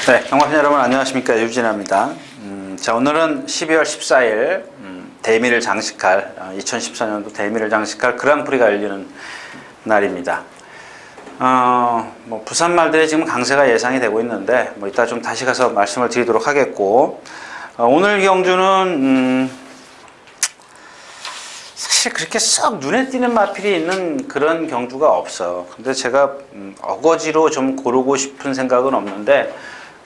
네, 경마팬 여러분 안녕하십니까, 유진아입니다. 자, 오늘은 12월 14일 대미를 장식할 2014년도 대미를 장식할 그랑프리가 열리는 날입니다. 부산 말들의 지금 강세가 예상이 되고 있는데 이따 좀 다시 가서 말씀을 드리도록 하겠고, 오늘 경주는 사실 그렇게 썩 눈에 띄는 마필이 있는 그런 경주가 없어요. 근데 제가 어거지로 좀 고르고 싶은 생각은 없는데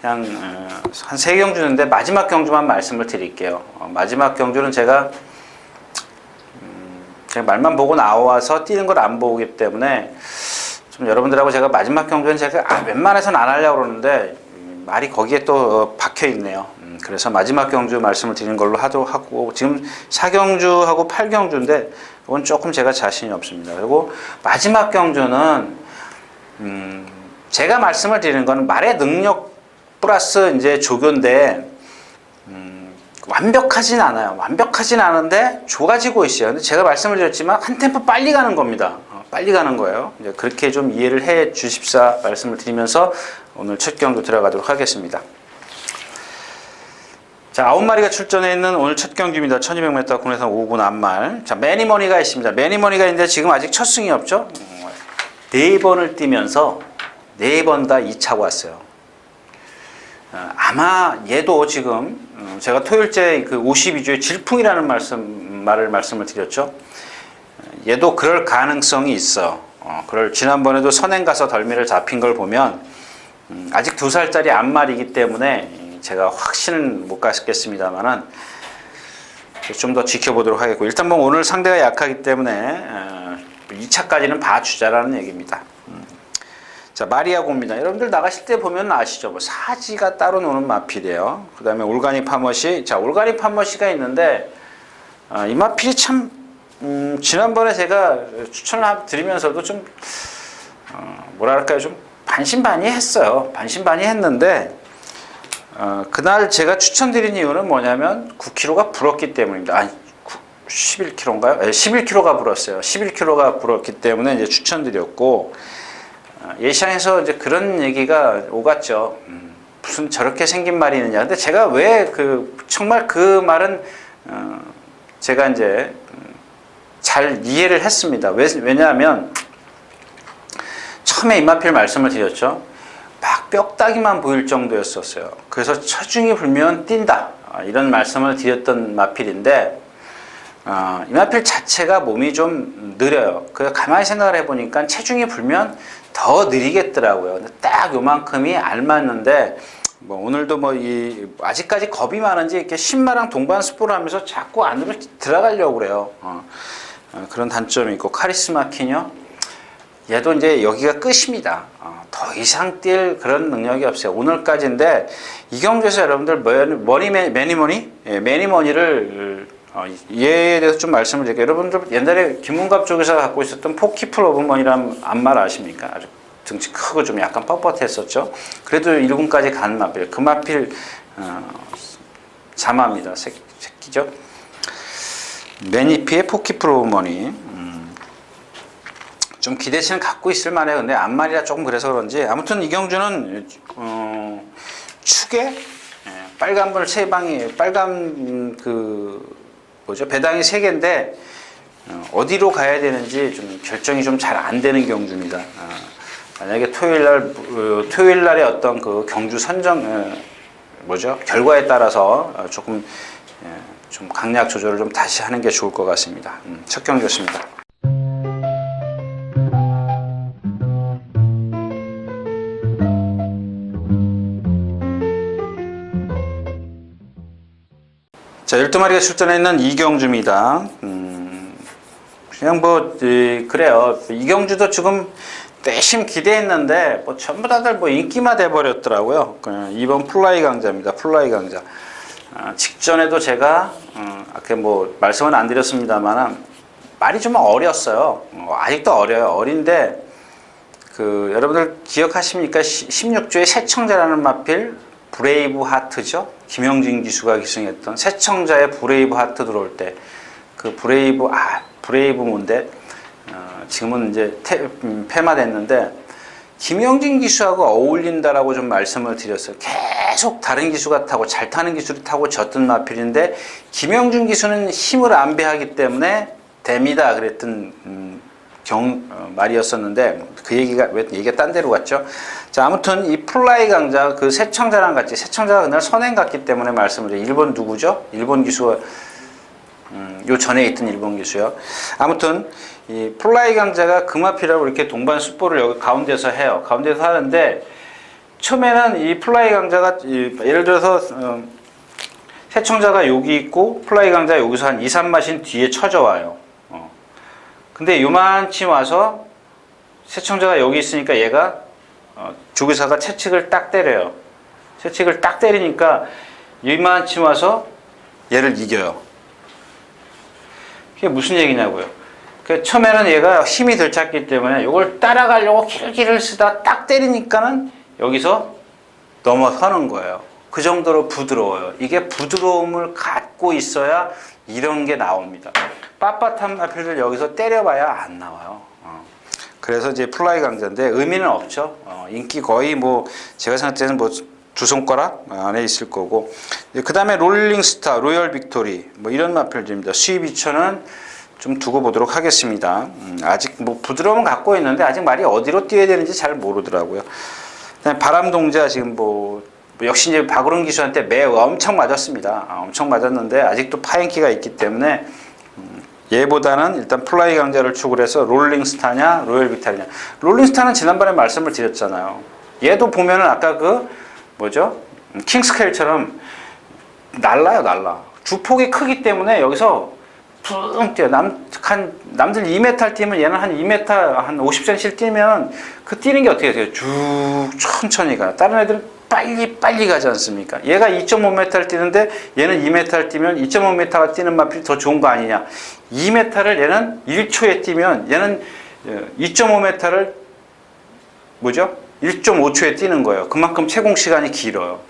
그냥 한 3경주인데 마지막 경주만 말씀을 드릴게요. 마지막 경주는 제가 말만 보고 나와서 뛰는 걸 안 보기 때문에 좀 여러분들하고 제가 마지막 경주는 제가 웬만해서는 안 하려고 그러는데 말이 거기에 또 박혀 있네요. 그래서 마지막 경주 말씀을 드리는 걸로 하도록 하고, 지금 4경주하고 8경주인데 이건 조금 제가 자신이 없습니다. 그리고 마지막 경주는 제가 말씀을 드리는 건 말의 능력 플러스 이제 조교인데 완벽하진 않아요. 완벽하진 않은데 좋아지고 있어요. 근데 제가 말씀을 드렸지만 한 템포 빨리 가는 겁니다. 빨리 가는 거예요. 이제 그렇게 좀 이해를 해 주십사 말씀을 드리면서 오늘 첫 경주 들어가도록 하겠습니다. 자, 9마리가 출전해 있는 오늘 첫 경기입니다. 1200m 국내산 5군 앞말. 자, 매니머니가 있습니다. 매니머니가 있는데 지금 아직 첫 승이 없죠. 4번을 뛰면서 4번 다 2차고 왔어요. 아마 얘도 지금 제가 토요일째 그 52주의 질풍이라는 말씀을 드렸죠. 얘도 그럴 가능성이 있어. 지난번에도 선행 가서 덜미를 잡힌 걸 보면 아직 2살짜리 앞말이기 때문에 제가 확신은 못 갖겠습니다만은 좀 더 지켜보도록 하겠고, 일단 오늘 상대가 약하기 때문에 2차까지는 봐주자라는 얘기입니다. 자, 마리아고입니다. 여러분들 나가실 때 보면 아시죠? 사지가 따로 노는 마필이에요. 그 다음에 올가닉 파머시. 자, 올가닉 파머시가 있는데 이 마필이 참 지난번에 제가 추천을 드리면서도 좀 뭐랄까요, 좀 반신반의했어요. 반신반의했는데 그날 제가 추천드린 이유는 뭐냐면 9kg가 불었기 때문입니다. 아니, 11kg인가요? 네, 11kg가 불었어요. 11kg가 불었기 때문에 이제 추천드렸고, 예시장에서 이제 그런 얘기가 오갔죠. 무슨 저렇게 생긴 말이 있느냐. 근데 제가 왜 정말 그 말은 제가 이제 잘 이해를 했습니다. 왜냐하면 처음에 입마필 말씀을 드렸죠. 막 뼈다귀만 보일 정도였었어요. 그래서 체중이 불면 뛴다, 이런 말씀을 드렸던 마필인데 입마필 자체가 몸이 좀 느려요. 그래서 가만히 생각을 해보니까 체중이 불면 더 느리겠더라고요. 근데 딱 요만큼이 알맞는데 오늘도 아직까지 겁이 많은지 이렇게 신마랑 동반 스포를 하면서 자꾸 안으로 들어가려고 그래요. 그런 단점이 있고, 카리스마 키뇨, 얘도 이제 여기가 끝입니다. 더 이상 뛸 그런 능력이 없어요. 오늘까지인데 이 경주에서 여러분들 매니머니를 얘에 대해서 좀 말씀을 드릴게요. 여러분들 옛날에 김문갑 쪽에서 갖고 있었던 포키풀 오브머니라는 앞말 아십니까? 아주 등치 크고 좀 약간 뻣뻣했었죠. 그래도 1군까지 간 마필, 그 마필 자마입니다. 새끼죠. 매니피의 포키풀 오브머니. 좀 기대치는 갖고 있을 만해요. 근데 앞말이라 조금 그래서 그런지, 아무튼 이 경주는 축에 빨간불 3방이, 빨간 배당이 3개인데 어디로 가야 되는지 좀 결정이 좀 잘 안 되는 경주입니다. 만약에 토요일 날의 어떤 그 경주 선정 결과에 따라서 조금 좀 강약 조절을 좀 다시 하는 게 좋을 것 같습니다. 첫 경주였습니다. 자, 12마리가 출전해 있는 이경주입니다. 그냥 그래요. 이경주도 지금 내심 기대했는데 전부 다들 인기만 돼버렸더라고요. 이번 플라이 강자입니다. 플라이 강자. 직전에도 제가 아까 말씀은 안 드렸습니다만 말이 좀 어렸어요. 아직도 어려요. 어린데 여러분들 기억하십니까? 16조의 새청자라는 마필, 브레이브 하트죠. 김영진 기수가 기승했던 새청자의 브레이브 하트 들어올 때 그 브레이브 뭔데 지금은 이제 폐마됐는데 김영진 기수하고 어울린다라고 좀 말씀을 드렸어요. 계속 다른 기수가 타고 잘 타는 기수를 타고 졌던 마필인데 김영준 기수는 힘을 안배하기 때문에 됩니다. 그랬던 말이었었는데 그 얘기가 왜 얘기가 딴 데로 갔죠? 자, 아무튼 이 플라이 강자 그 새청자랑 같이 새청자가 그날 선행 갔기 때문에 말씀을 드려요. 일본 누구죠? 일본 기수가 요 전에 있던 일본 기수요. 아무튼 이 플라이 강자가 금화피라고 이렇게 동반 숫보를 여기 가운데서 해요. 가운데서 하는데 처음에는 이 플라이 강자가 예를 들어서 새청자가 여기 있고 플라이 강자가 여기서 한 2, 3마신 뒤에 쳐져 와요. 근데 요만치 와서 새청자가 여기 있으니까 얘가 조교사가 채찍을 딱 때려요. 채찍을 딱 때리니까 요만치 와서 얘를 이겨요. 그게 무슨 얘기냐고요. 처음에는 얘가 힘이 덜 찼기 때문에 이걸 따라가려고 길을 쓰다 딱 때리니까는 여기서 넘어서는 거예요. 그 정도로 부드러워요. 이게 부드러움을 갖고 있어야 이런 게 나옵니다. 빳빳한 마필을 여기서 때려봐야 안 나와요. 그래서 이제 플라이 강자인데 의미는 없죠. 인기 거의 뭐 제가 생각할 때는 뭐 두 손가락 안에 있을 거고. 그 다음에 롤링스타, 로열 빅토리 뭐 이런 마필들입니다. 수입 2천은 좀 두고 보도록 하겠습니다. 아직 뭐 부드러움은 갖고 있는데 아직 말이 어디로 뛰어야 되는지 잘 모르더라고요. 그다음에 바람동자 지금 뭐 역시 이제 박우른 기수한테 매 엄청 맞았습니다. 엄청 맞았는데 아직도 파인키가 있기 때문에 얘보다는 일단 플라이 강자를 축을 해서 롤링스타냐 로열 빅토리냐. 롤링스타는 지난번에 말씀을 드렸잖아요. 얘도 보면은 아까 그 뭐죠? 킹스케일처럼 날라. 주폭이 크기 때문에 여기서 푹 뛰어. 남들 2m 뛰면 얘는 한 2m, 한 50cm 뛰면 그 뛰는 게 어떻게 돼요? 쭉 천천히 가요. 다른 애들은 빨리 가지 않습니까? 얘가 2.5m를 뛰는데 얘는 2m를 뛰면 2.5m가 뛰는 마필이 더 좋은 거 아니냐. 2m를 얘는 1초에 뛰면 얘는 2.5m를 뭐죠? 1.5초에 뛰는 거예요. 그만큼 채공 시간이 길어요.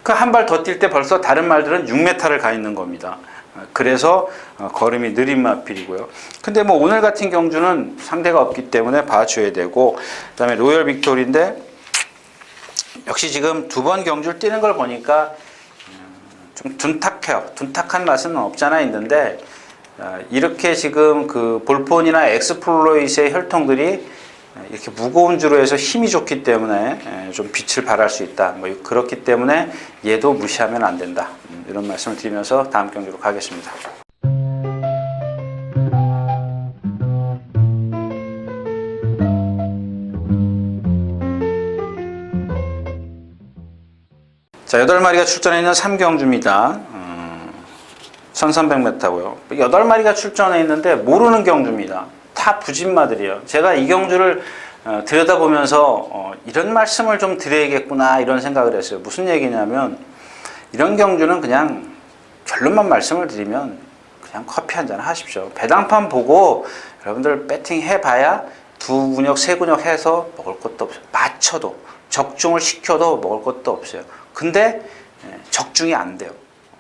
그 한 발 더 뛸 때 벌써 다른 말들은 6m를 가 있는 겁니다. 그래서 걸음이 느린 마필이고요. 근데 뭐 오늘 같은 경주는 상대가 없기 때문에 봐줘야 되고, 그 다음에 로열 빅토리인데 역시 지금 두 번 경주를 뛰는 걸 보니까 좀 둔탁해요. 둔탁한 맛은 없잖아 있는데 이렇게 지금 그 볼폰이나 엑스플로잇의 혈통들이 이렇게 무거운 주로 해서 힘이 좋기 때문에 좀 빛을 발할 수 있다. 뭐 그렇기 때문에 얘도 무시하면 안 된다. 이런 말씀을 드리면서 다음 경기로 가겠습니다. 자, 8마리가 출전해 있는 3경주입니다. 1300m고요. 8마리가 출전해 있는데 모르는 경주입니다. 다 부진마들이에요. 제가 이 경주를 들여다보면서 이런 말씀을 좀 드려야겠구나 이런 생각을 했어요. 무슨 얘기냐면 이런 경주는 그냥 결론만 말씀을 드리면 그냥 커피 한잔 하십시오. 배당판 보고 여러분들 배팅 해봐야 두 근육, 세 근육 해서 먹을 것도 없어요. 맞춰도 적중을 시켜도 먹을 것도 없어요. 근데 적중이 안 돼요.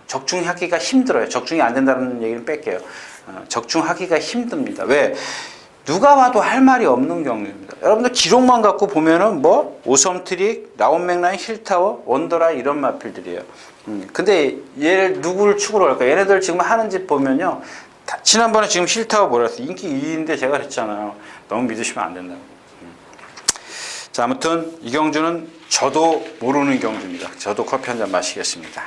적중하기가 힘들어요. 적중이 안 된다는 얘기는 뺄게요. 적중하기가 힘듭니다. 왜? 누가 와도 할 말이 없는 경우입니다. 여러분들 기록만 갖고 보면은 뭐 오섬트릭, 라운맥라인, 힐타워, 원더라이 이런 마필들이에요. 근데 얘 누구를 축으로 할까? 얘네들 지금 하는 짓 보면요. 지난번에 지금 힐타워 뭐라 했어요? 인기 2위인데 제가 그랬잖아요. 너무 믿으시면 안 된다고. 자, 아무튼 이 경주는 저도 모르는 경주입니다. 저도 커피 한 잔 마시겠습니다.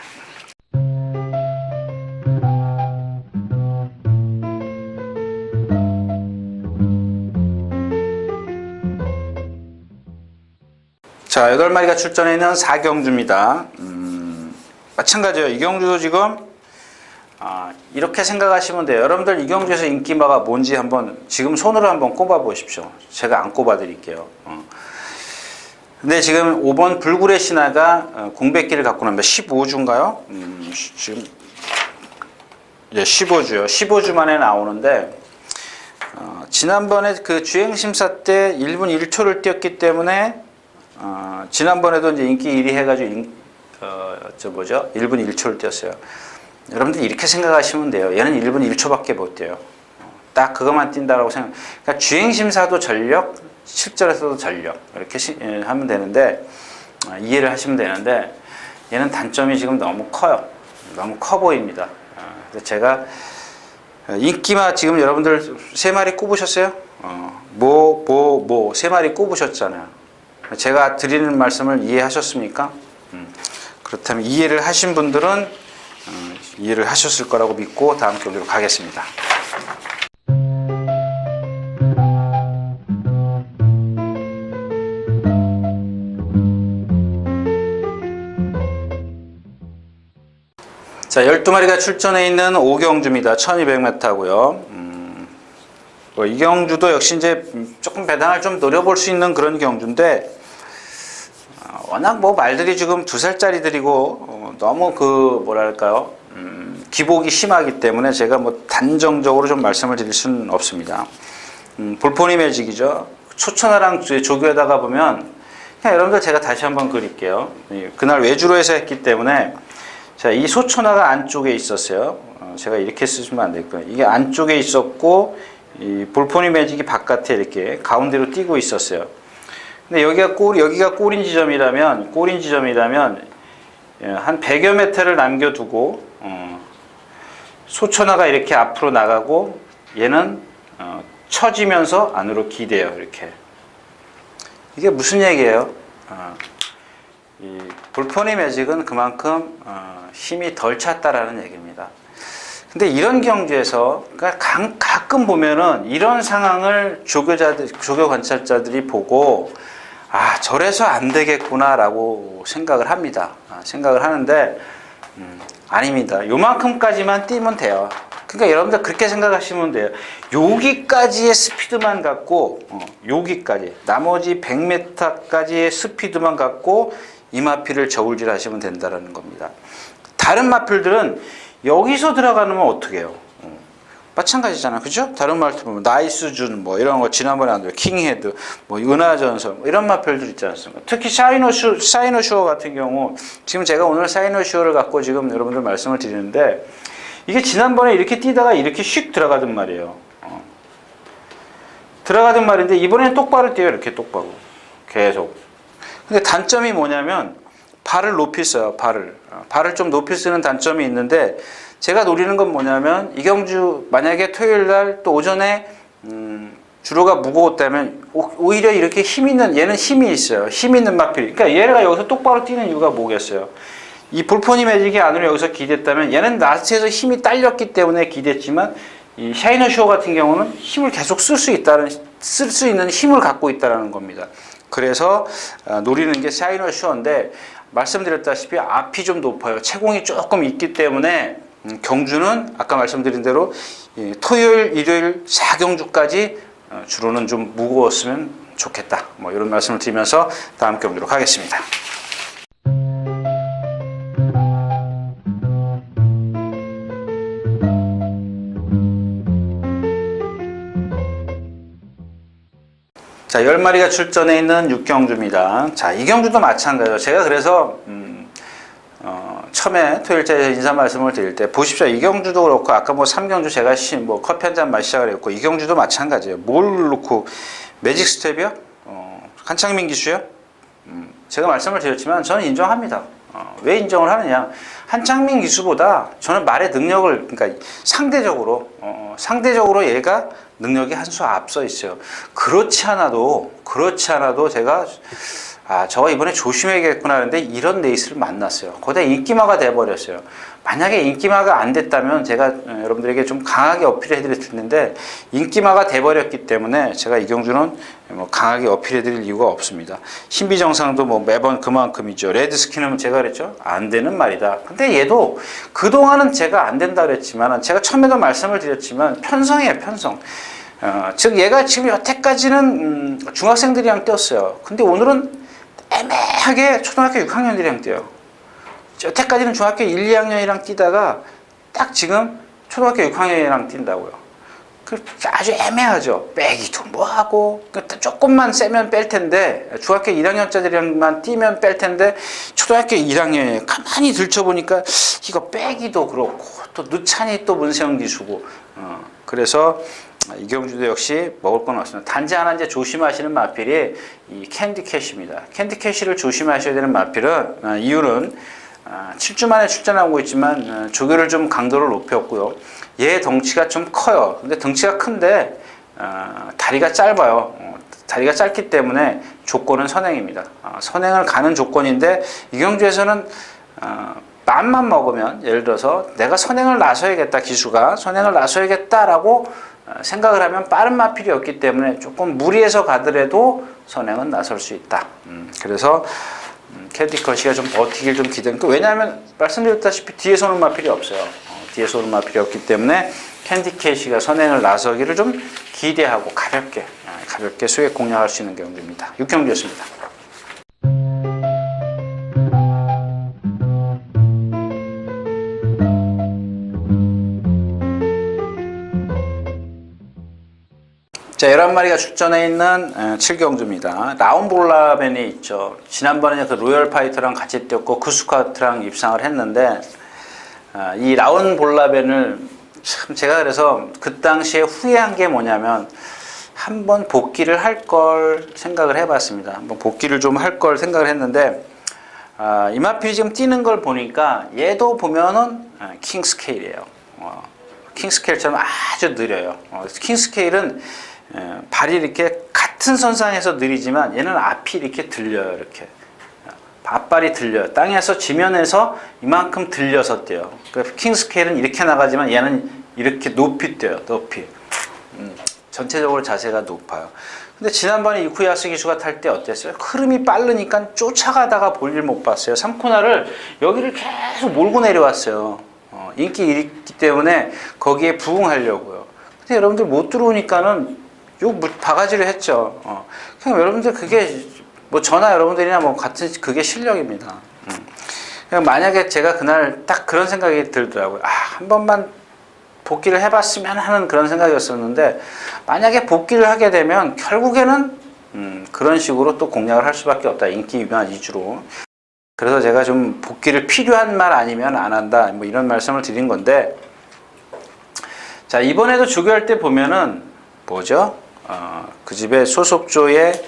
자, 8마리가 출전해 있는 4경주입니다. 마찬가지예요. 이 경주도 지금 이렇게 생각하시면 돼요. 여러분들 이 경주에서 인기마가 뭔지 한번 지금 손으로 한번 꼽아 보십시오. 제가 안 꼽아 드릴게요. 근데 지금 5번 불굴의 신화가 공백기를 갖고 납니다. 15주인가요? 지금 15주요. 15주 만에 나오는데 지난번에 그 주행심사 때 1분 1초를 뛰었기 때문에 지난번에도 이제 인기 1위 해가지고 1분 1초를 뛰었어요. 여러분들 이렇게 생각하시면 돼요. 얘는 1분 1초밖에 못 뛰어요. 딱 그것만 뛴다라고 생각. 그러니까 주행심사도 전력, 7절에서도 전력 이렇게 하면 되는데 이해를 하시면 되는데 얘는 단점이 지금 너무 커요. 너무 커 보입니다. 그래서 제가 인기마 지금 여러분들 3마리 꼽으셨어요? 세 마리 꼽으셨잖아요. 제가 드리는 말씀을 이해하셨습니까? 그렇다면 이해를 하신 분들은 이해를 하셨을 거라고 믿고 다음 교리로 가겠습니다. 자, 12마리가 출전해 있는 오경주입니다. 1200m고요. 이 경주도 역시 이제 조금 배당을 좀 노려볼 수 있는 그런 경주인데, 워낙 뭐 말들이 지금 2살짜리들이고, 너무 뭐랄까요, 기복이 심하기 때문에 제가 뭐 단정적으로 좀 말씀을 드릴 수는 없습니다. 볼포니 매직이죠. 초천화랑 조교에다가 보면, 그냥 여러분들 제가 다시 한번 그릴게요. 그날 외주로 해서 했기 때문에, 자, 이 소천화가 안쪽에 있었어요. 제가 이렇게 쓰시면 안 되겠구나. 이게 안쪽에 있었고, 이 볼포니 매직이 바깥에 이렇게 가운데로 띄고 있었어요. 근데 여기가 꼬린 지점이라면 한 100여 m를 남겨두고 소천화가 이렇게 앞으로 나가고 얘는 처지면서 안으로 기대요. 이렇게. 이게 무슨 얘기예요? 이 볼포니 매직은 그만큼 힘이 덜 찼다라는 얘기입니다. 근데 이런 경주에서 가끔 보면은 이런 상황을 조교 관찰자들이 보고 저래서 안 되겠구나라고 생각을 합니다. 생각을 하는데 아닙니다. 요만큼까지만 뛰면 돼요. 그러니까 여러분들 그렇게 생각하시면 돼요. 여기까지의 스피드만 갖고 여기까지 나머지 100m까지의 스피드만 갖고 이 마필을 저울질 하시면 된다는 겁니다. 다른 마필들은 여기서 들어가면 어떻게 해요? 마찬가지잖아. 그죠? 다른 말들 보면 나이스준 뭐 이런 거 지난번에 안 돼요. 킹헤드, 뭐 은하전선 뭐 이런 마필들 있지 않습니까? 특히 사이노슈어 같은 경우 지금 제가 오늘 사이노슈어를 갖고 지금 여러분들 말씀을 드리는데 이게 지난번에 이렇게 뛰다가 이렇게 슉 들어가던 말이에요. 들어가던 말인데 이번에는 똑바로 뛰어요. 이렇게 똑바로. 계속. 근데 단점이 뭐냐면 발을 높이 써요. 발을 좀 높이 쓰는 단점이 있는데 제가 노리는 건 뭐냐면 이 경주 만약에 토요일 날 또 오전에 주로가 무거웠다면 오히려 이렇게 얘는 힘이 있어요. 힘 있는 마필. 그러니까 얘가 여기서 똑바로 뛰는 이유가 뭐겠어요? 이 볼포니 매직이 안으로 여기서 기댔다면 얘는 라스트에서 힘이 딸렸기 때문에 기댔지만 이 샤이너쇼 같은 경우는 힘을 계속 쓸 수 있는 힘을 갖고 있다는 겁니다. 그래서 노리는 게 샤이너쇼인데 말씀드렸다시피 앞이 좀 높아요. 채공이 조금 있기 때문에 경주는 아까 말씀드린 대로 토요일, 일요일 4경주까지 주로는 좀 무거웠으면 좋겠다. 뭐 이런 말씀을 드리면서 다음 경주로 가겠습니다. 자, 10마리가 출전해 있는 6경주입니다. 자, 이 경주도 마찬가지예요. 제가 그래서 처음에 토요일째 인사 말씀을 드릴 때 보십시오. 이 경주도 그렇고 아까 뭐 3경주 제가 커피 한 잔 마시자고 했고 이 경주도 마찬가지예요. 뭘 놓고 매직 스텝이요? 한창민 기수요? 제가 말씀을 드렸지만 저는 인정합니다. 왜 인정을 하느냐? 한창민 기수보다 저는 말의 능력을 그러니까 상대적으로 얘가 능력이 한 수 앞서 있어요. 그렇지 않아도 제가 저가 이번에 조심해야겠구나 하는데 이런 레이스를 만났어요. 거기다 인기마가 돼버렸어요. 만약에 인기마가 안 됐다면 제가 여러분들에게 좀 강하게 어필해 드릴 텐데 인기마가 돼버렸기 때문에 제가 이 경주는 뭐 강하게 어필해 드릴 이유가 없습니다. 신비정상도 뭐 매번 그만큼이죠. 레드스킨은 제가 그랬죠. 안 되는 말이다. 근데 얘도 그동안은 제가 안 된다 그랬지만 제가 처음에도 말씀을 드렸지만 편성이에요. 편성. 즉 얘가 지금 여태까지는 중학생들이랑 뛰었어요. 근데 오늘은 애매하게 초등학교 6학년들이랑 뛰어요. 여태까지는 중학교 1, 2학년이랑 뛰다가 딱 지금 초등학교 6학년이랑 뛴다고요. 아주 애매하죠. 빼기도 뭐하고 조금만 세면 뺄 텐데 중학교 1학년짜리랑만 뛰면 뺄 텐데 초등학교 1학년에 가만히 들춰보니까 이거 빼기도 그렇고 또 늦찬이 또 문세영 기수고 그래서 이경주도 역시 먹을 건 없습니다. 단지 하나 이제 조심하시는 마필이 이 캔디캐시입니다. 캔디캐시를 조심하셔야 되는 마필은 이유는 7주 만에 출전하고 있지만 조교를 좀 강도를 높였고요. 얘 덩치가 좀 커요. 근데 덩치가 큰데 다리가 짧아요. 다리가 짧기 때문에 조건은 선행입니다. 선행을 가는 조건인데 이경주에서는 맘만 먹으면 예를 들어서 내가 선행을 나서야겠다, 기수가 선행을 나서야겠다라고 생각을 하면 빠른 마필이 없기 때문에 조금 무리해서 가더라도 선행은 나설 수 있다. 그래서 캔디캐시가 좀 버티길 좀 기대는. 왜냐하면 말씀드렸다시피 뒤에서 오는 마필이 없어요. 뒤에서 오는 마필이 없기 때문에 캔디캐시가 선행을 나서기를 좀 기대하고 가볍게 수액 공략할 수 있는 경주입니다. 6경주였습니다. 자, 11마리가 출전해 있는 7경주입니다. 라운볼라벤이 있죠. 지난번에 그 로열 파이터랑 같이 뛰었고 쿠스카트랑 입상을 했는데 이 라운볼라벤을 참 제가 그래서 그 당시에 후회한 게 뭐냐면 한번 복귀를 할 걸 생각을 해봤습니다. 한번 복귀를 좀 할 걸 생각을 했는데 이마필이 지금 뛰는 걸 보니까 얘도 보면은 킹스케일이에요. 킹스케일처럼 아주 느려요. 킹스케일은 발이 이렇게 같은 선상에서 느리지만 얘는 앞이 이렇게 들려요. 이렇게 앞발이 들려요. 땅에서 지면에서 이만큼 들려서 뛰어요. 그러니까 킹스케일은 이렇게 나가지만 얘는 이렇게 높이 뛰어요. 높이. 전체적으로 자세가 높아요. 근데 지난번에 이쿠야스 기수가 탈 때 어땠어요? 흐름이 빠르니까 쫓아가다가 볼일 못 봤어요. 3코너를 여기를 계속 몰고 내려왔어요. 인기 있기 때문에 거기에 부응하려고요. 근데 여러분들 못 들어오니까는 욕 바가지를 했죠. 그냥 여러분들 그게 뭐 저나 여러분들이나 뭐 같은 그게 실력입니다. 그냥 만약에 제가 그날 딱 그런 생각이 들더라고요. 한 번만 복귀를 해봤으면 하는 그런 생각이었었는데 만약에 복귀를 하게 되면 결국에는 그런 식으로 또 공략을 할 수밖에 없다. 인기 유명한 이주로. 그래서 제가 좀 복귀를 필요한 말 아니면 안 한다. 뭐 이런 말씀을 드린 건데 자, 이번에도 조교할 때 보면은 뭐죠? 그 집의 소속조의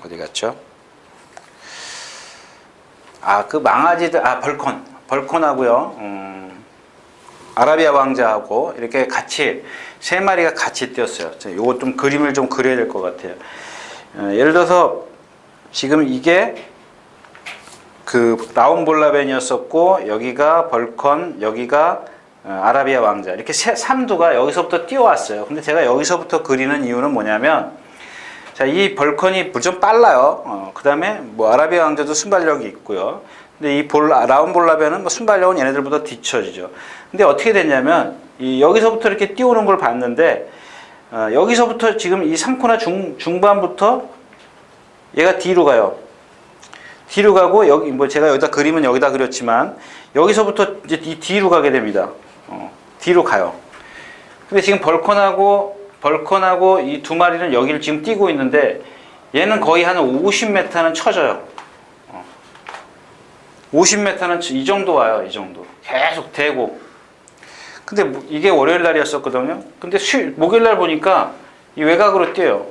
어디 갔죠? 그 망아지들, 벌콘하고요. 아라비아 왕자하고 이렇게 같이 세 마리가 같이 뛰었어요. 요거 좀 그림을 좀 그려야 될 것 같아요. 예를 들어서 지금 이게 그 라운볼라벤이었었고 여기가 벌콘, 여기가 아라비아 왕자 이렇게 삼두가 여기서부터 뛰어왔어요. 근데 제가 여기서부터 그리는 이유는 뭐냐면 자, 이 벌컨이 좀 빨라요. 그 다음에 뭐 아라비아 왕자도 순발력이 있고요. 근데 이 라운볼라벤은 뭐 순발력은 얘네들보다 뒤처지죠. 근데 어떻게 됐냐면 여기서부터 이렇게 뛰어오는 걸 봤는데 여기서부터 지금 이 3코너 중반부터 얘가 뒤로 가요. 뒤로 가고 여기 뭐 제가 여기다 그림은 여기다 그렸지만 여기서부터 이제 뒤로 가게 됩니다. 뒤로 가요. 근데 지금 벌컨하고 이 두 마리는 여기를 지금 뛰고 있는데 얘는 거의 한 50m는 쳐져요. 50m는 이 정도 와요. 이 정도. 계속 대고. 근데 이게 월요일 날이었었거든요. 근데 목요일 날 보니까 이 외곽으로 뛰어요.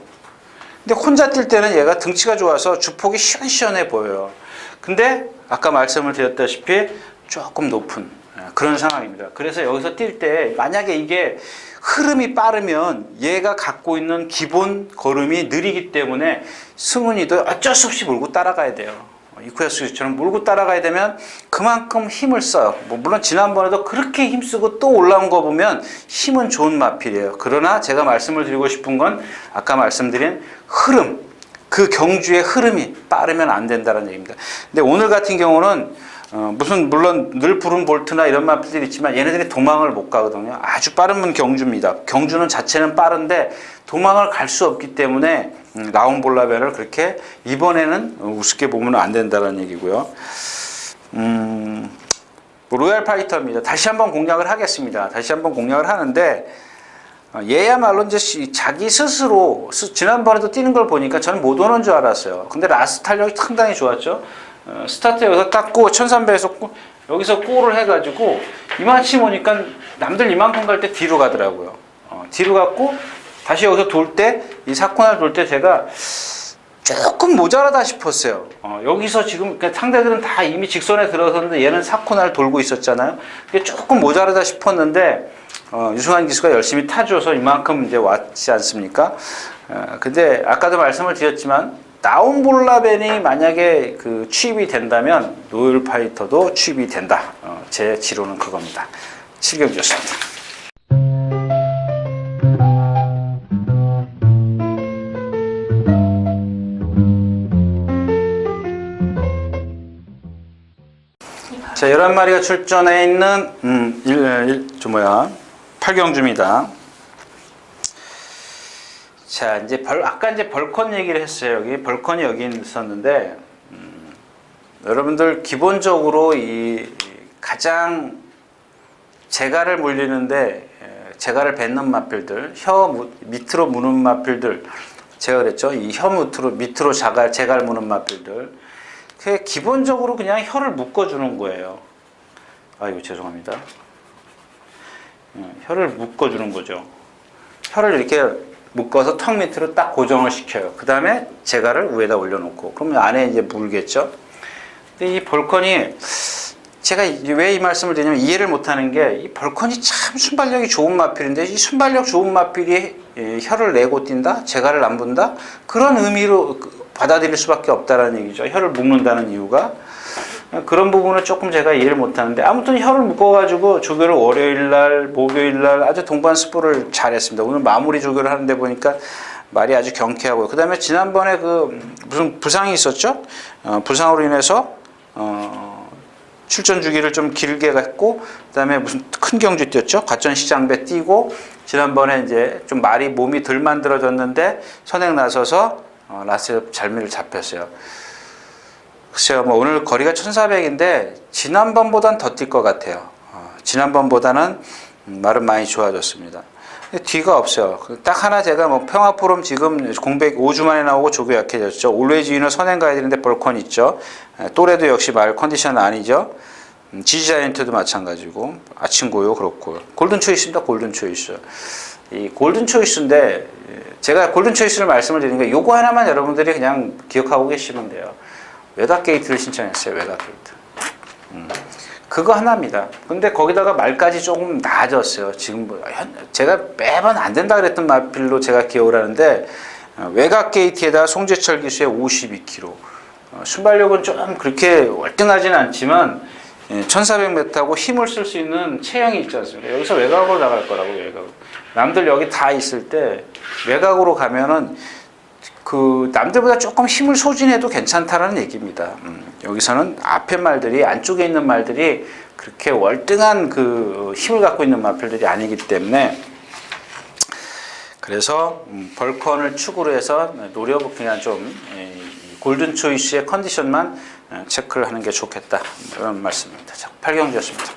근데 혼자 뛸 때는 얘가 등치가 좋아서 주폭이 시원시원해 보여요. 근데 아까 말씀을 드렸다시피 조금 높은 그런 상황입니다. 그래서 여기서 뛸 때 만약에 이게 흐름이 빠르면 얘가 갖고 있는 기본 걸음이 느리기 때문에 승훈이도 어쩔 수 없이 몰고 따라가야 돼요. 이쿠야스처럼 몰고 따라가야 되면 그만큼 힘을 써요. 물론 지난번에도 그렇게 힘쓰고 또 올라온 거 보면 힘은 좋은 마필이에요. 그러나 제가 말씀을 드리고 싶은 건 아까 말씀드린 흐름, 그 경주의 흐름이 빠르면 안 된다는 얘기입니다. 근데 오늘 같은 경우는 물론 늘 부른 볼트나 이런 마필들이 있지만 얘네들이 도망을 못 가거든요. 아주 빠른 경주입니다. 경주는 자체는 빠른데 도망을 갈 수 없기 때문에 라운볼라벤을 그렇게 이번에는 우습게 보면 안 된다는 얘기고요. 로얄 파이터입니다. 다시 한번 공략을 하겠습니다. 다시 한번 공략을 하는데 얘야말로 이제 자기 스스로 지난번에도 뛰는 걸 보니까 저는 못 오는 줄 알았어요. 근데 라스트 탄력이 상당히 좋았죠. 스타트 여기서 깎고 1300에서 여기서 골을 해가지고 이만치 오니까 남들 이만큼 갈 때 뒤로 가더라고요. 뒤로 갔고 다시 여기서 돌 때 이 사코나를 돌 때 제가 조금 모자라다 싶었어요. 여기서 지금 상대들은 다 이미 직선에 들어섰는데 얘는 사코나를 돌고 있었잖아요. 그게 조금 모자라다 싶었는데 유승환 기수가 열심히 타줘서 이만큼 이제 왔지 않습니까? 근데 아까도 말씀을 드렸지만 나온볼라벤이 만약에 그 취입이 된다면 노을 파이터도 취입이 된다. 제 지론은 그겁니다. 7경기였습니다. 자, 11마리가 출전해 있는 8경주입니다. 자, 이제 아까 이제 벌컨 얘기를 했어요. 여기 벌컨이 여기 있었는데 여러분들 기본적으로 이 가장 재갈을 물리는데 재갈을 뱉는 마필들, 혀 밑으로 무는 마필들, 제가 그랬죠. 이 혀 밑으로 재갈 무는 마필들. 그 기본적으로 그냥 혀를 묶어주는 거예요. 아이고 죄송합니다. 혀를 묶어주는 거죠. 혀를 이렇게 묶어서 턱 밑으로 딱 고정을 시켜요. 그 다음에 재갈을 위에다 올려놓고 그러면 안에 이제 물겠죠. 근데 이 벌컨이 제가 왜 이 말씀을 드리냐면 이해를 못하는 게 이 벌컨이 참 순발력이 좋은 마필인데 이 순발력 좋은 마필이 혀를 내고 뛴다? 재갈을 안 분다? 그런 의미로 받아들일 수밖에 없다는 얘기죠. 혀를 묶는다는 이유가. 그런 부분을 조금 제가 이해를 못하는데 아무튼 혀를 묶어가지고 조교를 월요일날, 목요일날 아주 동반스포를 잘했습니다. 오늘 마무리 조교를 하는데 보니까 말이 아주 경쾌하고요. 그 다음에 지난번에 그 무슨 부상이 있었죠? 부상으로 인해서 출전 주기를 좀 길게 갔고 그 다음에 무슨 큰 경주 뛰었죠? 과천시장배 뛰고 지난번에 이제 좀 말이 몸이 덜 만들어졌는데 선행 나서서 라스트 잘미를 잡혔어요. 글쎄요, 뭐 오늘 거리가 1400인데 지난번보단 더 뛸 것 같아요. 지난번보다는 말은 많이 좋아졌습니다. 뒤가 없어요. 딱 하나 제가 뭐 평화포럼 지금 공백 5주 만에 나오고 조교 약해졌죠. 올웨이즈 위너 선행 가야 되는데 벌컨 있죠. 또래도 역시 말 컨디션 아니죠. 지지자이언트도 마찬가지고 아침고요 그렇고 골든 초이스입니다. 골든 초이스. 이 골든 초이스인데 제가 골든 초이스를 말씀을 드리는 게 요거 하나만 여러분들이 그냥 기억하고 계시면 돼요. 외곽 게이트를 신청했어요. 외곽 게이트. 그거 하나입니다. 근데 거기다가 말까지 조금 나아졌어요. 지금 제가 매번 안 된다 그랬던 마필로 제가 기억을 하는데 외곽 게이트에다 송재철 기수의 52kg. 순발력은 좀 그렇게 월등하지는 않지만 1400m하고 힘을 쓸 수 있는 체형이 있지 않습니까? 여기서 외곽으로 나갈 거라고 외곽으로. 남들 여기 다 있을 때 외곽으로 가면은 그 남들보다 조금 힘을 소진해도 괜찮다라는 얘기입니다. 여기서는 앞에 말들이 안쪽에 있는 말들이 그렇게 월등한 그 힘을 갖고 있는 마필들이 아니기 때문에 그래서 벌컨을 축으로 해서 노려보 그냥 좀 골든 초이스의 컨디션만 체크를 하는 게 좋겠다 이런 말씀입니다. 자, 8경주였습니다.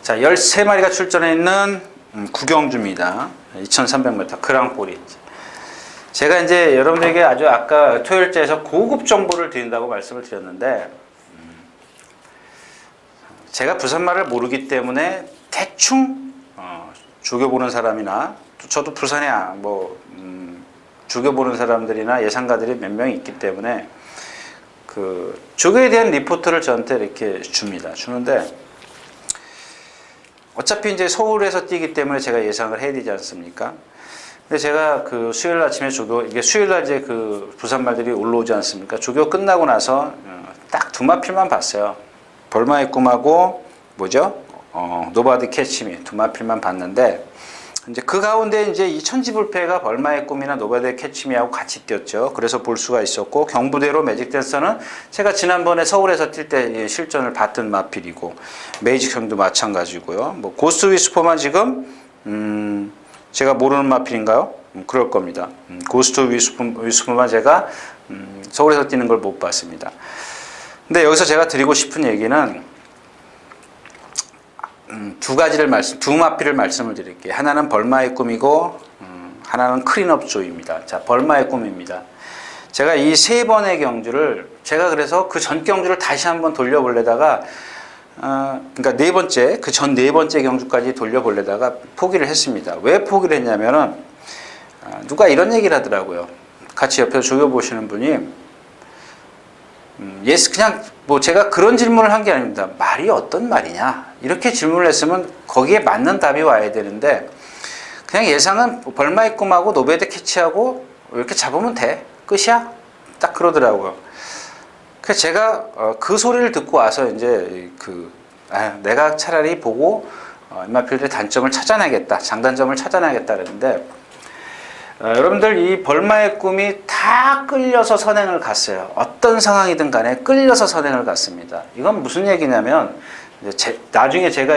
자, 13마리가 출전해 있는 9경주입니다. 2300m 그랑포리. 제가 이제 여러분들에게 아주 아까 토요일째에서 고급 정보를 드린다고 말씀을 드렸는데 제가 부산말을 모르기 때문에 대충 조교 보는 사람이나 저도 부산에 조교 보는 사람들이나 예상가들이 몇 명 있기 때문에 그 조교에 대한 리포트를 저한테 이렇게 주는데 어차피 이제 서울에서 뛰기 때문에 제가 예상을 해야 되지 않습니까? 근데 제가 그 수요일 아침에 이게 수요일 날 이제 그 부산말들이 올라오지 않습니까? 조교 끝나고 나서 딱 두 마필만 봤어요. 벌마의 꿈하고 뭐죠? 노바디 캐치미 두 마필만 봤는데 이제 그 가운데 이제 이 천지불패가 벌마의 꿈이나 노바디 캐치미하고 같이 뛰었죠. 그래서 볼 수가 있었고 경부대로 매직 댄서는 제가 지난번에 서울에서 뛸 때 실전을 봤던 마필이고 메이직형도 마찬가지고요. 뭐 고스트 위스퍼만 지금 제가 모르는 마필인가요? 그럴 겁니다. 고스트 위스퍼만 제가 서울에서 뛰는 걸 못 봤습니다. 근데 여기서 제가 드리고 싶은 얘기는 두 마필을 말씀을 드릴게요. 하나는 벌마의 꿈이고 하나는 클린업 조이입니다. 자, 벌마의 꿈입니다. 제가 이 세 번의 경주를 제가 그래서 그 전 경주를 다시 한번 돌려보려다가 그러니까 네 번째 그 전 네 번째 경주까지 돌려보려다가 포기를 했습니다. 왜 포기를 했냐면은 누가 이런 얘기를 하더라고요. 같이 옆에서 조교 보시는 분이 예스 그냥 뭐 제가 그런 질문을 한 게 아닙니다. 말이 어떤 말이냐 이렇게 질문을 했으면 거기에 맞는 답이 와야 되는데 그냥 예상은 벌마의 꿈하고 노베드 캐치하고 이렇게 잡으면 돼 끝이야 딱 그러더라고요. 그래서 제가 그 소리를 듣고 와서 이제 내가 차라리 보고 임마필드의 단점을 찾아내겠다 장단점을 찾아내겠다 그랬는데 여러분들 이 벌마의 꿈이 다 끌려서 선행을 갔어요. 어떤 상황이든 간에 끌려서 선행을 갔습니다. 이건 무슨 얘기냐면 나중에 제가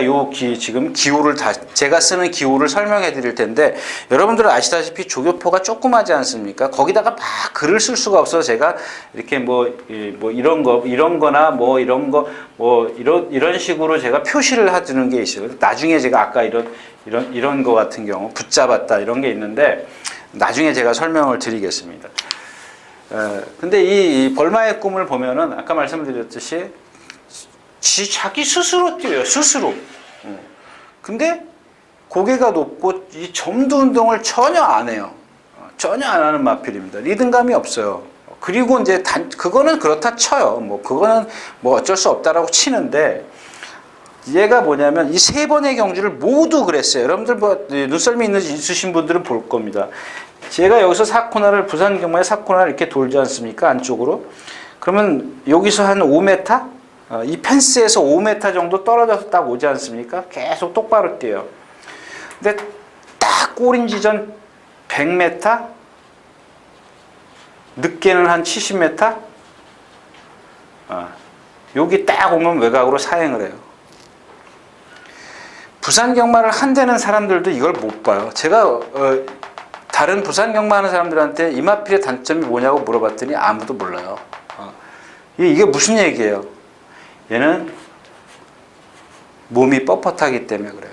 지금 기호를 제가 쓰는 기호를 설명해 드릴 텐데 여러분들은 아시다시피 조교포가 조그마지 않습니까? 거기다가 막 글을 쓸 수가 없어서 제가 이렇게 이런 식으로 제가 표시를 해두는 게 있어요. 나중에 제가 아까 이런 거 같은 경우 붙잡았다 이런 게 있는데 나중에 제가 설명을 드리겠습니다. 근데 이 벌마의 꿈을 보면은 아까 말씀드렸듯이 자기 스스로 뛰어요. 스스로. 근데 고개가 높고 이 점도 운동을 전혀 안 해요. 전혀 안 하는 마필입니다. 리듬감이 없어요. 그리고 이제 그거는 그렇다 쳐요. 그거는 어쩔 수 없다라고 치는데 얘가 뭐냐면 이 세 번의 경주를 모두 그랬어요. 여러분들 눈썰미 있으신 분들은 볼 겁니다. 제가 여기서 4코너를 부산 경마의 4코너를 이렇게 돌지 않습니까? 안쪽으로. 그러면 여기서 한 5m? 이 펜스에서 5m 정도 떨어져서 딱 오지 않습니까? 계속 똑바로 뛰어요. 근데 딱 꼬린 지점 100m? 늦게는 한 70m? 여기 딱 오면 외곽으로 사행을 해요. 부산 경마를 한다는 사람들도 이걸 못 봐요. 제가 다른 부산 경마하는 사람들한테 임마필의 단점이 뭐냐고 물어봤더니 아무도 몰라요. 이게 무슨 얘기예요? 얘는 몸이 뻣뻣하기 때문에 그래요.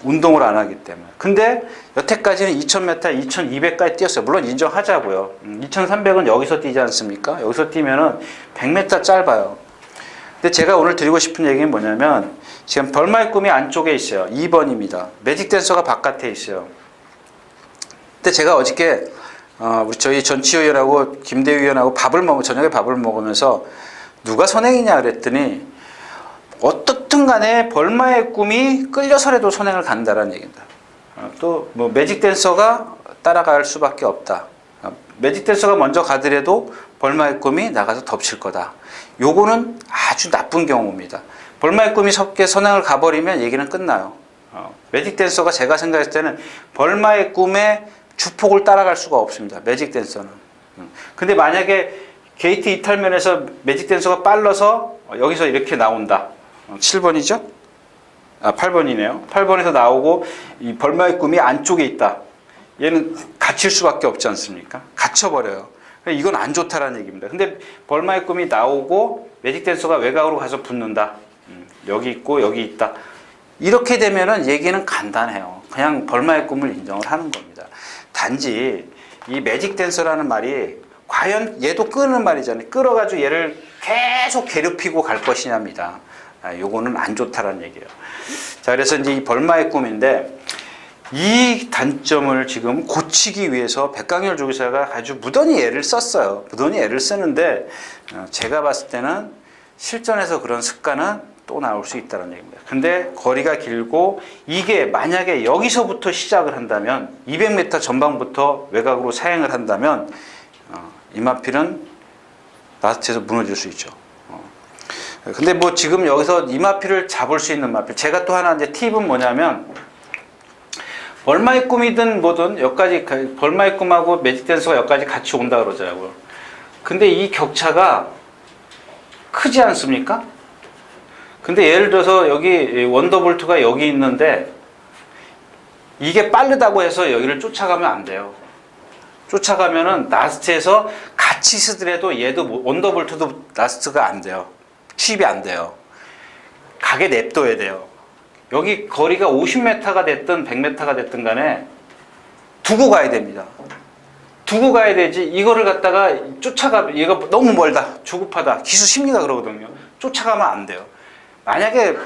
운동을 안 하기 때문에. 근데 여태까지는 2000m, 2200까지 뛰었어요. 물론 인정하자고요. 2300은 여기서 뛰지 않습니까? 여기서 뛰면은 100m 짧아요. 근데 제가 오늘 드리고 싶은 얘기는 뭐냐면 지금 벌마의 꿈이 안쪽에 있어요. 2번입니다. 매직 댄서가 바깥에 있어요. 근데 제가 어저께 저희 전치호 의원하고 김대휘 의원하고 저녁에 밥을 먹으면서 누가 선행이냐 그랬더니 어떻든 간에 벌마의 꿈이 끌려서라도 선행을 간다라는 얘기입니다. 또 매직 댄서가 따라갈 수밖에 없다. 매직 댄서가 먼저 가더라도 벌마의 꿈이 나가서 덮칠 거다. 요거는 아주 나쁜 경우입니다. 벌마의 꿈이 선행을 가버리면 얘기는 끝나요. 매직 댄서가 제가 생각했을 때는 벌마의 꿈의 주폭을 따라갈 수가 없습니다. 매직 댄서는. 근데 만약에 게이트 이탈면에서 매직 댄서가 빨라서 여기서 이렇게 나온다. 7번이죠? 8번이네요. 8번에서 나오고 이 벌마의 꿈이 안쪽에 있다. 얘는 갇힐 수밖에 없지 않습니까? 갇혀버려요. 이건 안 좋다라는 얘기입니다. 근데 벌마의 꿈이 나오고 매직 댄서가 외곽으로 가서 붙는다. 여기 있고 여기 있다. 이렇게 되면은 얘기는 간단해요. 그냥 벌마의 꿈을 인정을 하는 겁니다. 단지 이 매직 댄서라는 말이 과연 얘도 끄는 말이잖아요. 끌어가지고 얘를 계속 괴롭히고 갈 것이냐입니다. 요거는 안 좋다라는 얘기예요. 자, 그래서 이제 이 벌마의 꿈인데 이 단점을 지금 고치기 위해서 백강렬 조교사가 아주 무던히 애를 썼어요. 무던히 애를 쓰는데 제가 봤을 때는 실전에서 그런 습관은 또 나올 수 있다는 얘기입니다. 근데 거리가 길고 이게 만약에 여기서부터 시작을 한다면 200m 전방부터 외곽으로 사행을 한다면 임마필은 라스트에서 무너질 수 있죠. 근데 지금 여기서 임마필을 잡을 수 있는 마필. 제가 또 하나 이제 팁은 뭐냐면 벌마의 꿈이든 뭐든 여기까지 벌마의 꿈하고 매직 댄서가 여기까지 같이 온다 그러더라고요. 근데 이 격차가 크지 않습니까? 근데 예를 들어서 여기 원더볼트가 여기 있는데 이게 빠르다고 해서 여기를 쫓아가면 안 돼요. 쫓아가면은 라스트에서 같이 쓰더라도 얘도 원더볼트도 라스트가 안 돼요. 취입이 안 돼요. 가게 냅둬야 돼요. 여기 거리가 50m가 됐든 100m가 됐든 간에 두고 가야 됩니다. 두고 가야 되지 이거를 갖다가 쫓아가 얘가 너무 멀다 조급하다 기수 심리가 그러거든요. 쫓아가면 안 돼요. 만약에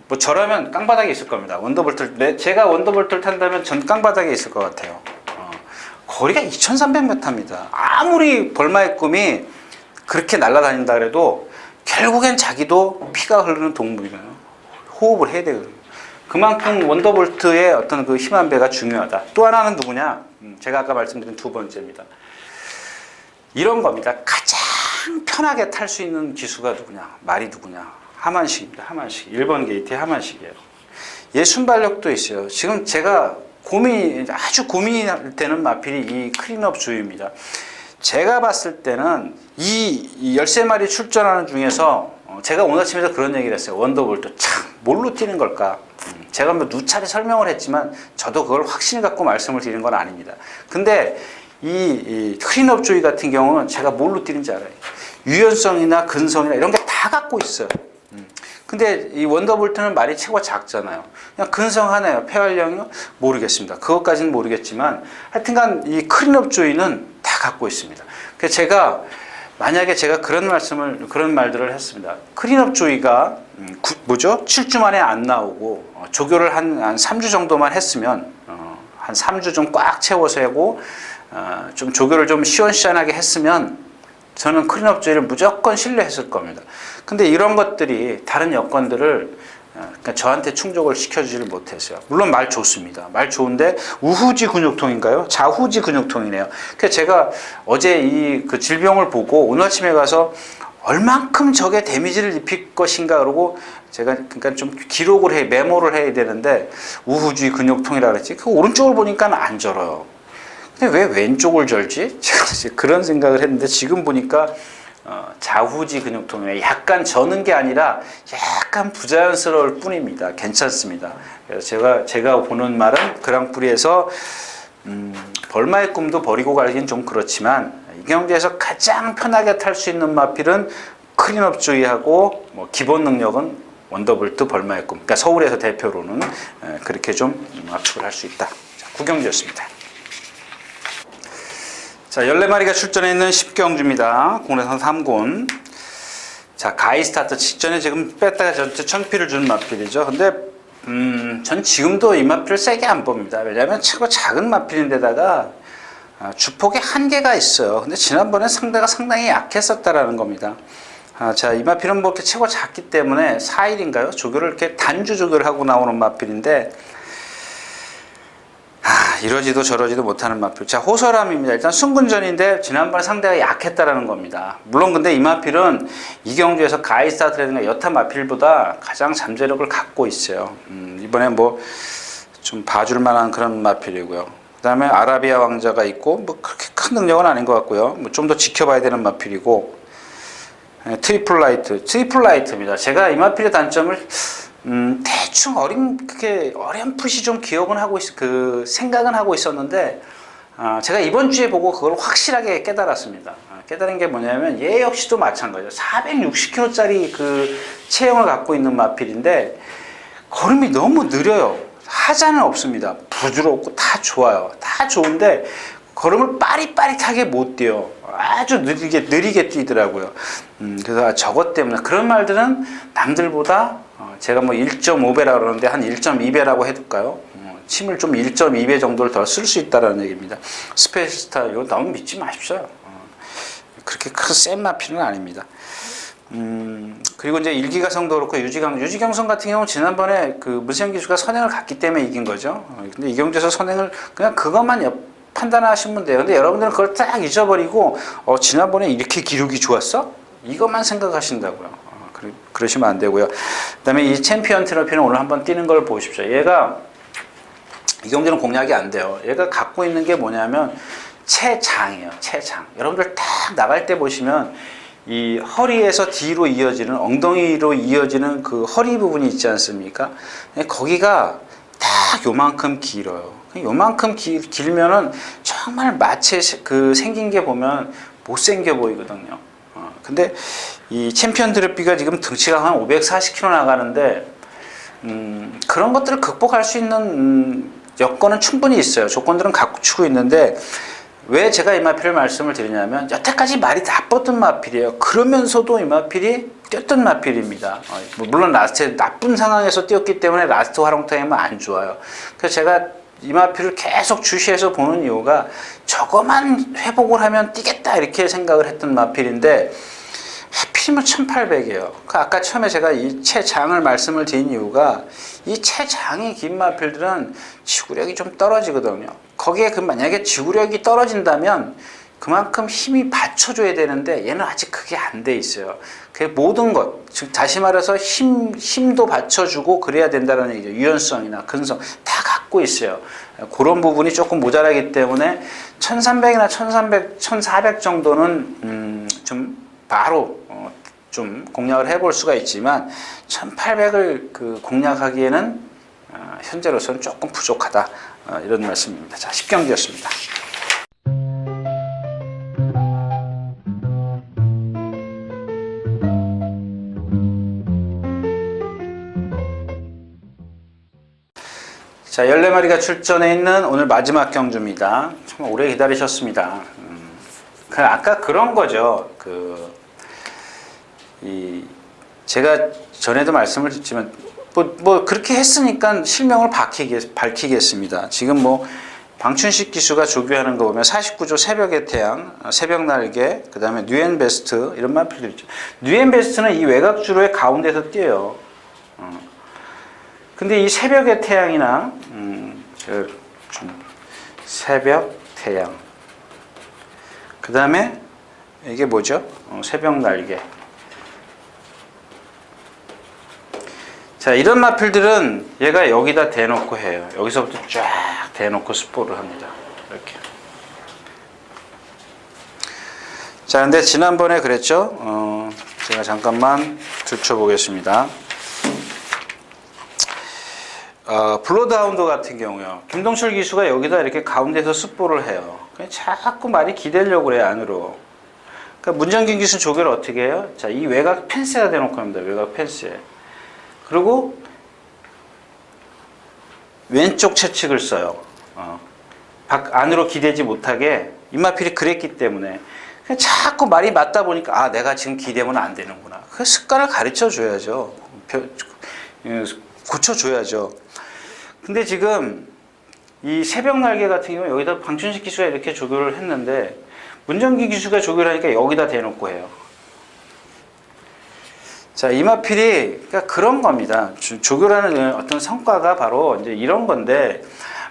뭐 저라면 깡바닥에 있을 겁니다. 제가 원더볼트를 탄다면 전 깡바닥에 있을 것 같아요. 거리가 2300m입니다. 아무리 벌마의 꿈이 그렇게 날아다닌다 그래도 결국엔 자기도 피가 흐르는 동물이잖아요. 호흡을 해야 되거든요. 그만큼 원더볼트의 어떤 그 힘 한 배가 중요하다. 또 하나는 누구냐? 제가 아까 말씀드린 두 번째입니다. 이런 겁니다. 가장 편하게 탈 수 있는 기수가 누구냐? 말이 누구냐? 하만식입니다. 하만식. 1번 게이트의 하만식이에요. 얘 순발력도 있어요. 지금 제가 아주 고민이 되는 마필이 이 클린업 조이입니다. 제가 봤을 때는 이 13마리 출전하는 중에서 제가 오늘 아침에도 그런 얘기를 했어요. 원더볼트 참 뭘로 뛰는 걸까? 제가 뭐 누차례 설명을 했지만 저도 그걸 확신을 갖고 말씀을 드리는 건 아닙니다. 근데 이 클린업 조이 같은 경우는 제가 뭘로 뛰는지 알아요. 유연성이나 근성이나 이런 게 다 갖고 있어요. 근데 이 원더볼트는 말이 최고 작잖아요. 그냥 근성 하나예요. 폐활량이요? 모르겠습니다. 그것까지는 모르겠지만 하여튼간 이 클린업 조이는 다 갖고 있습니다. 그래서 만약에 제가 그런 말들을 했습니다. 클린업 조이가 7주 만에 안 나오고 조교를 한 3주 정도만 했으면 한 3주 좀 꽉 채워서 하고 좀 조교를 좀 시원시원하게 했으면 저는 클린업 조이를 무조건 신뢰했을 겁니다. 근데 이런 것들이 다른 여건들을 그러니까 저한테 충족을 시켜주지를 못했어요. 물론 말 좋습니다. 말 좋은데 우후지 근육통인가요? 좌후지 근육통이네요. 그래서 제가 어제 그 질병을 보고 오늘 아침에 가서 얼만큼 적의 데미지를 입힐 것인가 그러고 제가 그러니까 좀 메모를 해야 되는데 우후지 근육통이라 그랬지. 그 오른쪽을 보니까 안 절어요. 근데 왜 왼쪽을 절지? 제가 그런 생각을 했는데 지금 보니까 좌후지 근육통이에요. 약간 저는 게 아니라 약간 부자연스러울 뿐입니다. 괜찮습니다. 그래서 제가 보는 말은 그랑프리에서 벌마의 꿈도 버리고 가긴 좀 그렇지만 이 경기에서 가장 편하게 탈 수 있는 마필은 클린업 조이하고 기본 능력은 원더볼트 벌마의 꿈. 그러니까 서울에서 대표로는 그렇게 좀 압축을 할 수 있다. 자, 9경주였습니다. 자, 14마리가 출전해 있는 10경주입니다. 공례선 3군. 자, 가이 스타트 직전에 지금 뺐다가 전체 천피를 주는 마필이죠. 근데, 전 지금도 이 마필을 세게 안 봅니다. 왜냐하면 최고 작은 마필인데다가 주폭에 한계가 있어요. 근데 지난번에 상대가 상당히 약했었다라는 겁니다. 자, 이 마필은 뭐 이렇게 최고 작기 때문에 4일인가요? 조교를 이렇게 단주 조교를 하고 나오는 마필인데, 이러지도 저러지도 못하는 마필. 자, 호설함입니다. 일단 순군전인데 지난번에 상대가 약했다라는 겁니다. 물론 근데 이 마필은 이 경주에서 가이 스타트라든가 여타 마필보다 가장 잠재력을 갖고 있어요. 이번에 뭐 좀 봐줄 만한 그런 마필이고요. 그 다음에 아라비아 왕자가 있고 뭐 그렇게 큰 능력은 아닌 것 같고요. 뭐 좀 더 지켜봐야 되는 마필이고 트리플 라이트입니다. 제가 이 마필의 단점을 대충 어렴풋이 좀 기억은 하고 생각은 하고 있었는데, 제가 이번 주에 보고 그걸 확실하게 깨달았습니다. 깨달은 게 뭐냐면, 얘 역시도 마찬가지예요. 460kg짜리 그 체형을 갖고 있는 마필인데, 걸음이 너무 느려요. 하자는 없습니다. 부드럽고 다 좋아요. 다 좋은데, 걸음을 빠릿빠릿하게 못 뛰어요. 아주 느리게 뛰더라고요. 그래서 저것 때문에 그런 말들은 남들보다 제가 뭐 1.5배라고 그러는데 한 1.2배라고 해둘까요? 침을 좀 1.2배 정도를 더 쓸 수 있다는 얘기입니다. 스페셜스타 이거 너무 믿지 마십시오. 그렇게 큰 센 마필은 아닙니다. 그리고 이제 일기가성도 그렇고 유지경성 같은 경우는 지난번에 그 문세영 기수가 선행을 갔기 때문에 이긴 거죠. 근데 이 경주에서 선행을 그냥 그것만 판단하시면 돼요. 근데 여러분들은 그걸 딱 잊어버리고 지난번에 이렇게 기록이 좋았어? 이것만 생각하신다고요. 그러시면 안 되고요. 그 다음에 이 챔피언 트로피는 오늘 한번 뛰는 걸 보십시오. 얘가 이 경주는 공략이 안 돼요. 얘가 갖고 있는 게 뭐냐면 체장이에요. 체장. 여러분들 딱 나갈 때 보시면 이 허리에서 뒤로 이어지는 엉덩이로 이어지는 그 허리 부분이 있지 않습니까? 거기가 딱 요만큼 길어요. 요만큼 길면은 정말 마치 생긴 게 보면 못생겨 보이거든요. 근데 이 챔피언 드래피가 지금 등치가 한 540kg 나가는데 그런 것들을 극복할 수 있는 여건은 충분히 있어요. 조건들은 갖추고 있는데 왜 제가 이마필을 말씀을 드리냐면 여태까지 말이 나빴던 마필이에요. 그러면서도 이마필이 뛰었던 마필입니다. 물론 라스트 나쁜 상황에서 뛰었기 때문에 라스트 활용 타임은 안 좋아요. 그래서 제가 이마필을 계속 주시해서 보는 이유가 저거만 회복을 하면 뛰겠다 이렇게 생각을 했던 마필인데 하필이면 1800이에요. 아까 처음에 제가 이 채장을 말씀을 드린 이유가 이 채장이 긴 마필들은 지구력이 좀 떨어지거든요. 거기에 만약에 지구력이 떨어진다면 그만큼 힘이 받쳐줘야 되는데 얘는 아직 그게 안 돼 있어요. 그 모든 것, 즉 다시 말해서 힘도 받쳐주고 그래야 된다는 얘기죠. 유연성이나 근성 다 갖고 있어요. 그런 부분이 조금 모자라기 때문에 1300이나 1400 정도는 좀 바로 좀 공략을 해볼 수가 있지만 1800을 공략하기에는 현재로서는 조금 부족하다 이런 말씀입니다. 자, 10경기였습니다. 자, 14마리가 출전해 있는 오늘 마지막 경주입니다. 정말 오래 기다리셨습니다. 아까 그런 거죠. 제가 전에도 말씀을 드렸지만 뭐 그렇게 했으니까 실명을 밝히겠습니다. 지금 뭐 방춘식 기수가 조교하는 거 보면 49조 새벽의 태양, 새벽 날개, 그 다음에 뉴앤베스트 이런 마필들 있죠. 뉴앤베스트는 이 외곽주로의 가운데서 뛰어요. 근데 이 새벽의 태양이나 새벽 태양, 그 다음에 이게 뭐죠? 새벽 날개. 자, 이런 마필들은 얘가 여기다 대놓고 해요. 여기서부터 쫙 대놓고 스포를 합니다. 이렇게. 자, 근데 지난번에 그랬죠? 제가 잠깐만 들춰보겠습니다. 블러드하운드 같은 경우요. 김동철 기수가 여기다 이렇게 가운데서 스포를 해요. 자꾸 말이 기대려고 그래요, 안으로. 그러니까 문정균 기수는 조교를 어떻게 해요? 자, 이 외곽 펜스에다 대놓고 합니다. 외곽 펜스에. 그리고 왼쪽 채측을 써요. 안으로 기대지 못하게 이마필이 그랬기 때문에 자꾸 말이 맞다 보니까 내가 지금 기대면 안 되는구나. 그 습관을 가르쳐 줘야죠. 고쳐줘야죠. 근데 지금 이 새벽 날개 같은 경우 여기다 방춘식 기수가 이렇게 조교를 했는데 문정기 기수가 조교를 하니까 여기다 대놓고 해요. 자, 이마필이 그러니까 그런 겁니다. 조교라는 어떤 성과가 바로 이제 이런 건데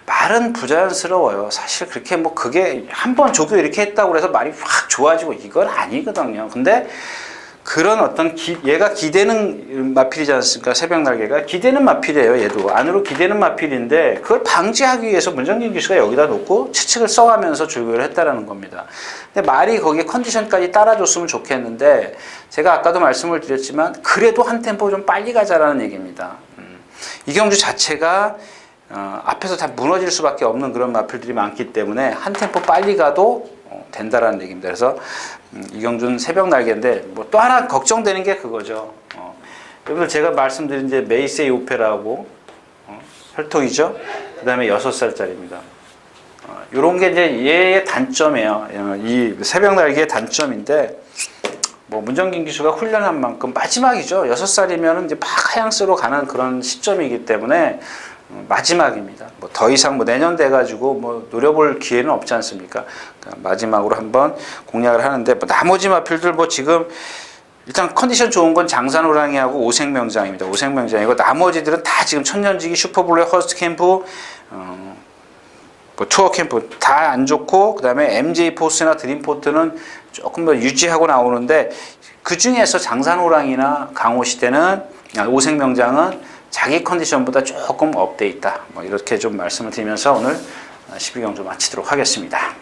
말은 부자연스러워요. 사실 그렇게 뭐 그게 한번 조교 이렇게 했다고 해서 말이 확 좋아지고 이건 아니거든요. 근데 그런 어떤 얘가 기대는 마필이지 않습니까? 새벽 날개가 기대는 마필이에요. 얘도 안으로 기대는 마필인데 그걸 방지하기 위해서 문정균 기수가 여기다 놓고 채측을 써가면서 조교를 했다라는 겁니다. 근데 말이 거기에 컨디션까지 따라줬으면 좋겠는데 제가 아까도 말씀을 드렸지만 그래도 한 템포 좀 빨리 가자라는 얘기입니다. 이 경주 자체가 앞에서 다 무너질 수밖에 없는 그런 마필들이 많기 때문에 한 템포 빨리 가도 된다라는 얘기입니다. 그래서 이경준 새벽 날개인데 뭐 또 하나 걱정되는 게 그거죠. 여러분들 제가 말씀드린 이제 메이세이 오페라하고 혈통이죠. 그 다음에 6살짜리입니다. 이런 게 이제 얘의 단점이에요. 이 새벽 날개의 단점인데 뭐 문정균 기수가 훈련한 만큼 마지막이죠. 6살이면 이제 막 하향스로 가는 그런 시점이기 때문에 마지막입니다. 뭐 더 이상 뭐 내년 돼가지고 뭐 노려볼 기회는 없지 않습니까? 그러니까 마지막으로 한번 공략을 하는데 뭐 나머지 마필들 뭐 지금 일단 컨디션 좋은 건 장산호랑이하고 오색명장입니다. 오색명장이고 나머지들은 다 지금 천년지기 슈퍼블루의 허스트 캠프, 뭐 투어 캠프 다 안 좋고 그 다음에 MJ 포스나 드림포트는 조금 더 유지하고 나오는데 그 중에서 장산호랑이나 강호시대는 오색명장은 자기 컨디션보다 조금 업돼 있다. 뭐 이렇게 좀 말씀을 드리면서 오늘 12경주 마치도록 하겠습니다.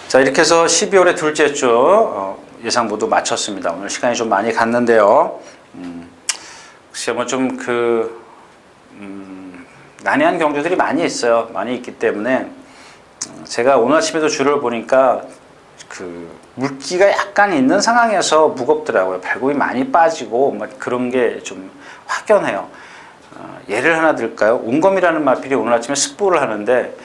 자, 이렇게 해서 12월의 둘째 주 예상 모두 마쳤습니다. 오늘 시간이 좀 많이 갔는데요. 글쎄 뭐 좀 난해한 경주들이 많이 있어요. 많이 있기 때문에 제가 오늘 아침에도 줄을 보니까 그 물기가 약간 있는 상황에서 무겁더라고요. 발굽이 많이 빠지고 뭐 그런 게 좀 확연해요. 예를 하나 들까요? 운검이라는 마필이 오늘 아침에 습보를 하는데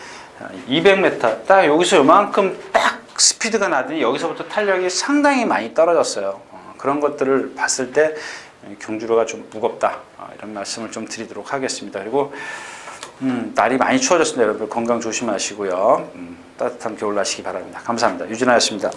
200m 딱 여기서 요만큼 딱 스피드가 나더니 여기서부터 탄력이 상당히 많이 떨어졌어요. 그런 것들을 봤을 때 경주로가 좀 무겁다, 이런 말씀을 좀 드리도록 하겠습니다. 그리고 날이 많이 추워졌습니다. 여러분 건강 조심하시고요. 따뜻한 겨울 나시기 바랍니다. 감사합니다. 유진아였습니다.